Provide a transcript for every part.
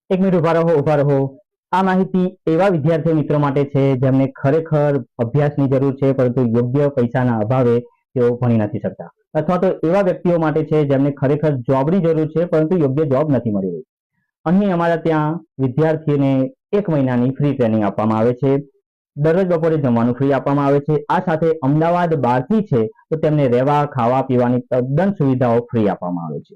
એક મિનિટ ઉભા રહો, ઉભા રહો. આ માહિતી એવા વિદ્યાર્થી મિત્રો માટે છે જેમને ખરેખર અભ્યાસની જરૂર છે, પરંતુ યોગ્ય પૈસાના અભાવે તેઓ ભણી નથી શકતા, અથવા તો એવા વ્યક્તિઓ માટે છે જેમને ખરેખર જોબની જરૂર છે, પરંતુ યોગ્ય જોબ નથી મળી રહી. અહીં અમારા ત્યાં વિદ્યાર્થીઓને 1 મહિનાની ફ્રી ટ્રેનિંગ આપવામાં આવે છે. દરરોજ બપોરે જમવાનું ફ્રી આપવામાં આવે છે. આ સાથે અમદાવાદ બહારથી છે તો તેમને રહેવા, ખાવા, પીવાની તદ્દન સુવિધાઓ ફ્રી આપવામાં આવે છે.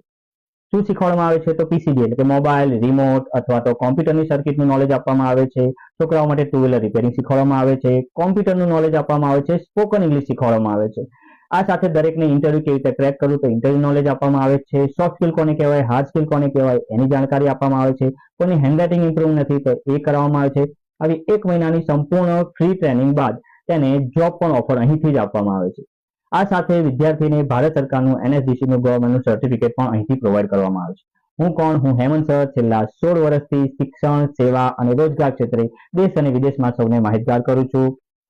શું શીખવાડવામાં આવે છે? તો પીસીબી એટલે કે મોબાઈલ, રિમોટ અથવા તો કોમ્પ્યુટરની સર્કિટનું નોલેજ આપવામાં આવે છે. છોકરાઓ માટે 2 વ્હીલર રિપેરિંગ શીખવાડવામાં આવે છે. કોમ્પ્યુટરનું નોલેજ આપવામાં આવે છે. સ્પોકન ઇંગ્લિશ શીખવાડવામાં આવે છે. આ સાથે દરેકને ઇન્ટરવ્યુ કેવી રીતે ક્રેક કરવું તો ઇન્ટરવ્યુ નોલેજ આપવામાં આવે છે. સોફ્ટ સ્કિલ કોને કહેવાય, હાર્ડ સ્કિલ કોને કહેવાય એની જાણકારી આપવામાં આવે છે. કોઈની હેન્ડરાઇટિંગ ઇમ્પ્રુવ નથી તો એ કરવામાં આવે છે. આવી 1 મહિનાની સંપૂર્ણ ફ્રી ટ્રેનિંગ બાદ તેને જોબ પણ ઓફર અહીંથી જ આપવામાં આવે છે. આ સાથે વિદ્યાર્થીને ભારત સરકારનું એનએસડીસીનું ગવર્મેન્ટનું સર્ટિફિકેટ પણ અહીંથી પ્રોવાઈડ કરવામાં આવે છે. હું કોણ? હું હેમંત સર. છેલ્લા 16 વર્ષથી શિક્ષણ, સેવા અને રોજગાર ક્ષેત્રે દેશ અને વિદેશમાં સૌને માહિતગાર કરું છું.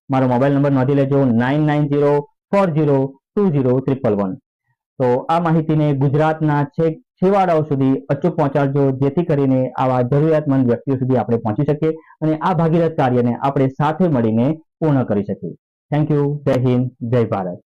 મારો મોબાઈલ નંબર નોંધી લેજો 9904020111. તો આ માહિતીને ગુજરાતના છેવાડાઓ સુધી અચૂક પહોંચાડજો, જેથી કરીને આવા જરૂરિયાતમંદ વ્યક્તિઓ સુધી આપણે પહોંચી શકીએ અને આ ભાગીરથ કાર્યને આપણે સાથે મળીને પૂર્ણ કરી શકીએ. Thank you. જય હિન્દ, જય ભારત.